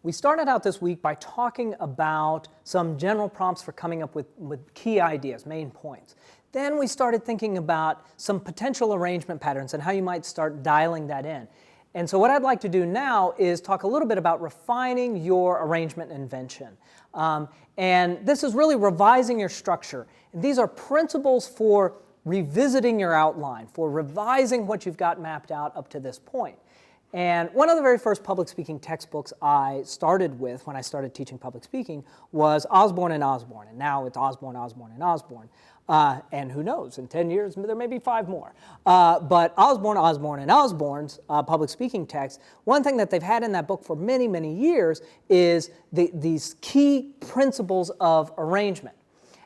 We started out this week by talking about some general prompts for coming up with key ideas, main points. Then we started thinking about some potential arrangement patterns and how you might start dialing that in. And so what I'd like to do now is talk a little bit about refining your arrangement invention. And this is really revising your structure. These are principles for revisiting your outline, for revising what you've got mapped out up to this point. And one of the very first public speaking textbooks I started with when I started teaching public speaking was Osborne and Osborne. And now it's Osborne, Osborne, and Osborne. And who knows, in 10 years, there may be 5 more. But Osborne, Osborne, and Osborne's public speaking text, one thing that they've had in that book for many, many years is these key principles of arrangement.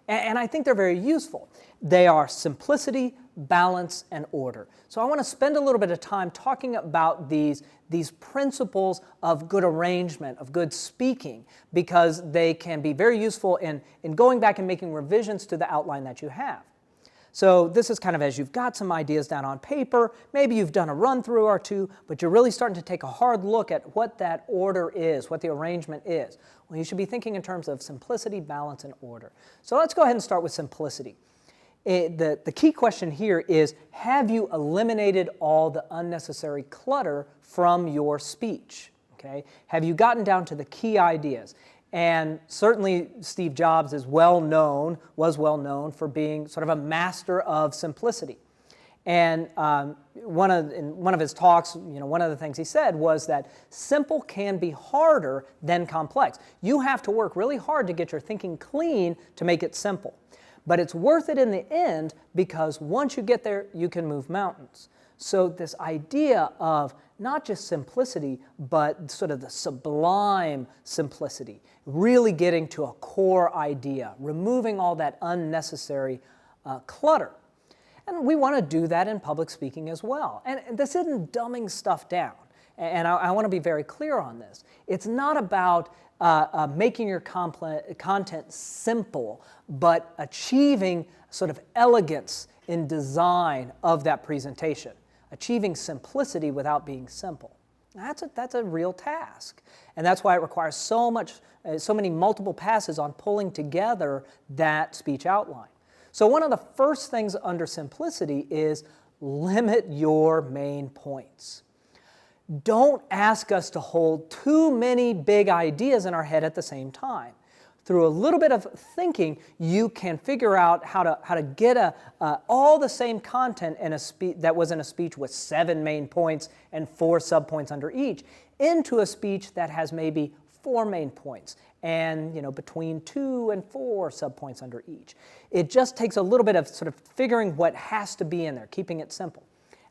And I think they're very useful. They are simplicity, balance, and order. So I want to spend a little bit of time talking about these principles of good arrangement, of good speaking, because they can be very useful in going back and making revisions to the outline that you have. So this is kind of as you've got some ideas down on paper, maybe you've done a run through or two, but you're really starting to take a hard look at what that order is, what the arrangement is. Well, you should be thinking in terms of simplicity, balance, and order. So let's go ahead and start with simplicity. The key question here is, have you eliminated all the unnecessary clutter from your speech? Okay? Have you gotten down to the key ideas? And certainly Steve Jobs was well known for being sort of a master of simplicity. And in one of his talks, one of the things he said was that simple can be harder than complex. You have to work really hard to get your thinking clean to make it simple. But it's worth it in the end because once you get there, you can move mountains. So this idea of not just simplicity, but sort of the sublime simplicity, really getting to a core idea, removing all that unnecessary clutter. And we want to do that in public speaking as well. And this isn't dumbing stuff down. And I want to be very clear on this. It's not about making your content simple, but achieving sort of elegance in design of that presentation, achieving simplicity without being simple. That's a real task, and that's why it requires so many multiple passes on pulling together that speech outline. So one of the first things under simplicity is limit your main points. Don't ask us to hold too many big ideas in our head at the same time. Through a little bit of thinking, you can figure out how to get all the same content in a that was in a speech with 7 main points and 4 subpoints under each into a speech that has maybe 4 main points and between 2 and 4 subpoints under each. It just takes a little bit of sort of figuring what has to be in there, keeping it simple.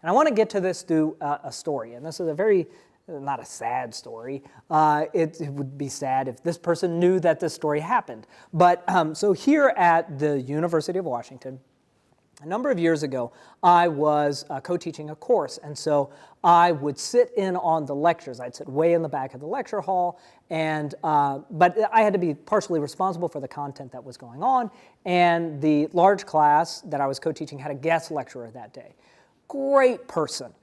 And I want to get to this through a story, and this is a very, not a sad story. It would be sad if this person knew that this story happened. But so here at the University of Washington, a number of years ago, I was co-teaching a course, and so I would sit in on the lectures. I'd sit way in the back of the lecture hall, and but I had to be partially responsible for the content that was going on, and the large class that I was co-teaching had a guest lecturer that day. Great person,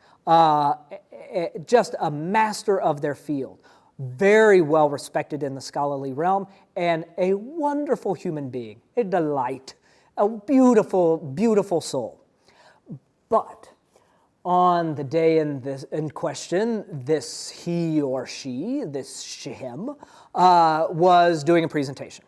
just a master of their field, very well respected in the scholarly realm, and a wonderful human being, a delight, a beautiful, beautiful soul. But on the day in question, this he or she, him, was doing a presentation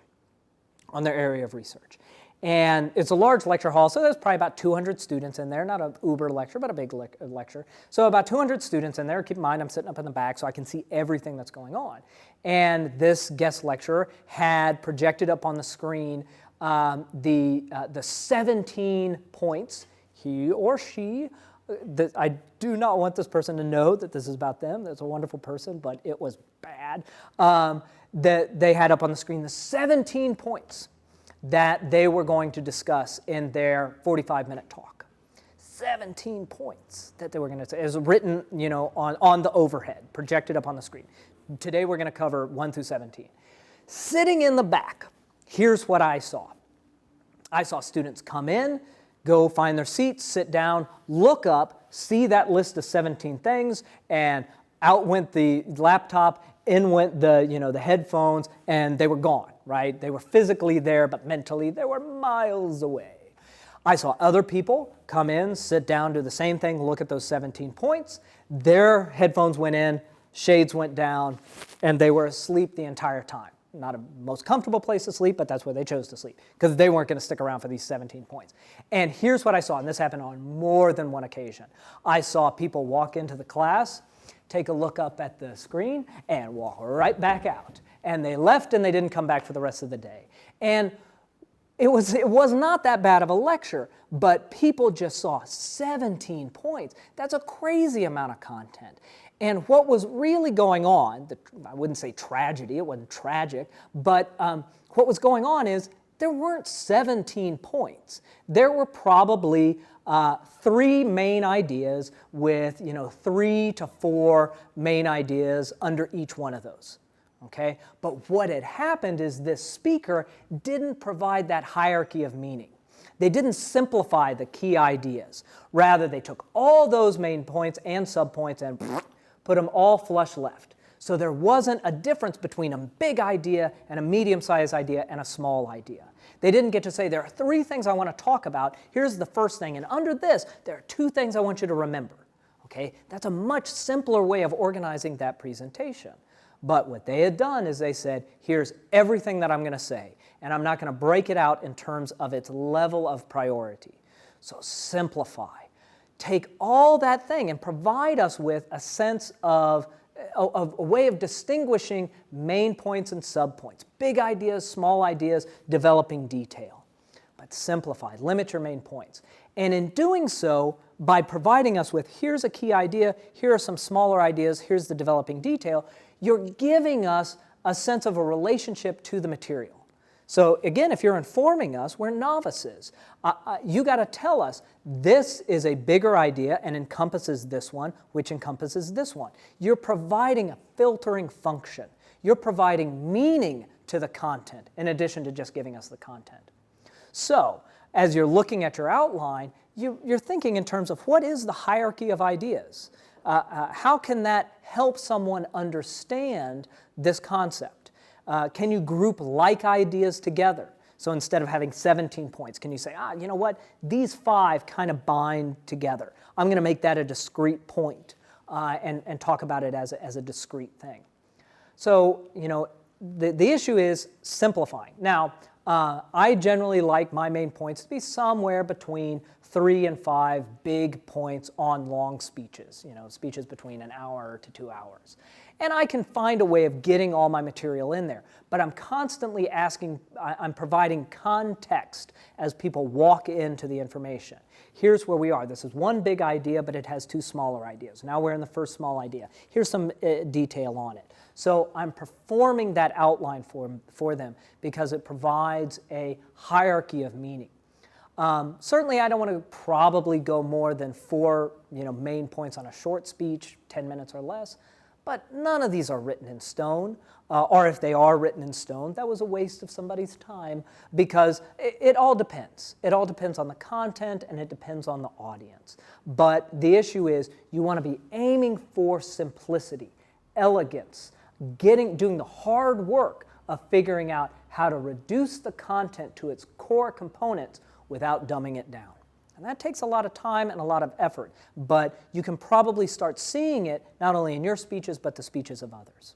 on their area of research. And it's a large lecture hall, so there's probably about 200 students in there, not an uber lecture, but a big lecture. So about 200 students in there. Keep in mind, I'm sitting up in the back, so I can see everything that's going on. And this guest lecturer had projected up on the screen the 17 points, he or she, that I do not want this person to know that this is about them. That's a wonderful person, but it was bad. That they had up on the screen the 17 points that they were going to discuss in their 45-minute talk. 17 points that they were going to say. It was written, on the overhead, projected up on the screen. Today we're going to cover 1 through 17. Sitting in the back, here's what I saw. I saw students come in, go find their seats, sit down, look up, see that list of 17 things, and out went the laptop, in went the headphones, and they were gone, right? They were physically there, but mentally they were miles away. I saw other people come in, sit down, do the same thing, look at those 17 points. Their headphones went in, shades went down, and they were asleep the entire time. Not a most comfortable place to sleep, but that's where they chose to sleep because they weren't going to stick around for these 17 points. And here's what I saw, and this happened on more than one occasion. I saw people walk into the class, take a look up at the screen, and walk right back out. And they left, and they didn't come back for the rest of the day. And it was not that bad of a lecture, but people just saw 17 points. That's a crazy amount of content. And what was really going on, I wouldn't say tragedy, it wasn't tragic, but what was going on is there weren't 17 points. There were probably 3 main ideas with 3 to 4 main ideas under each one of those. Okay? But what had happened is this speaker didn't provide that hierarchy of meaning. They didn't simplify the key ideas. Rather, they took all those main points and subpoints and put them all flush left. So there wasn't a difference between a big idea and a medium-sized idea and a small idea. They didn't get to say, there are 3 things I want to talk about. Here's the first thing. And under this, there are 2 things I want you to remember. Okay? That's a much simpler way of organizing that presentation. But what they had done is they said, here's everything that I'm going to say. And I'm not going to break it out in terms of its level of priority. So simplify. Take all that thing and provide us with a sense of a way of distinguishing main points and subpoints. Big ideas, small ideas, developing detail. But simplify, limit your main points. And in doing so, by providing us with here's a key idea, here are some smaller ideas, here's the developing detail, you're giving us a sense of a relationship to the material. So again, if you're informing us, we're novices. You got to tell us this is a bigger idea and encompasses this one, which encompasses this one. You're providing a filtering function. You're providing meaning to the content in addition to just giving us the content. So as you're looking at your outline, you're thinking in terms of what is the hierarchy of ideas? How can that help someone understand this concept? Can you group like ideas together? So instead of having 17 points, can you say, you know what? These 5 kind of bind together. I'm going to make that a discrete point and talk about it as a discrete thing. So, the issue is simplifying. Now, I generally like my main points to be somewhere between 3 and 5 big points on long speeches, speeches between an hour to 2 hours. And I can find a way of getting all my material in there. But I'm constantly I'm providing context as people walk into the information. Here's where we are. This is one big idea, but it has 2 smaller ideas. Now we're in the first small idea. Here's some detail on it. So I'm performing that outline for them because it provides a hierarchy of meaning. Certainly, I don't want to probably go more than 4 main points on a short speech, 10 minutes or less. But none of these are written in stone, or if they are written in stone, that was a waste of somebody's time because it all depends. It all depends on the content and it depends on the audience. But the issue is you want to be aiming for simplicity, elegance, doing the hard work of figuring out how to reduce the content to its core components without dumbing it down. And that takes a lot of time and a lot of effort, but you can probably start seeing it not only in your speeches, but the speeches of others.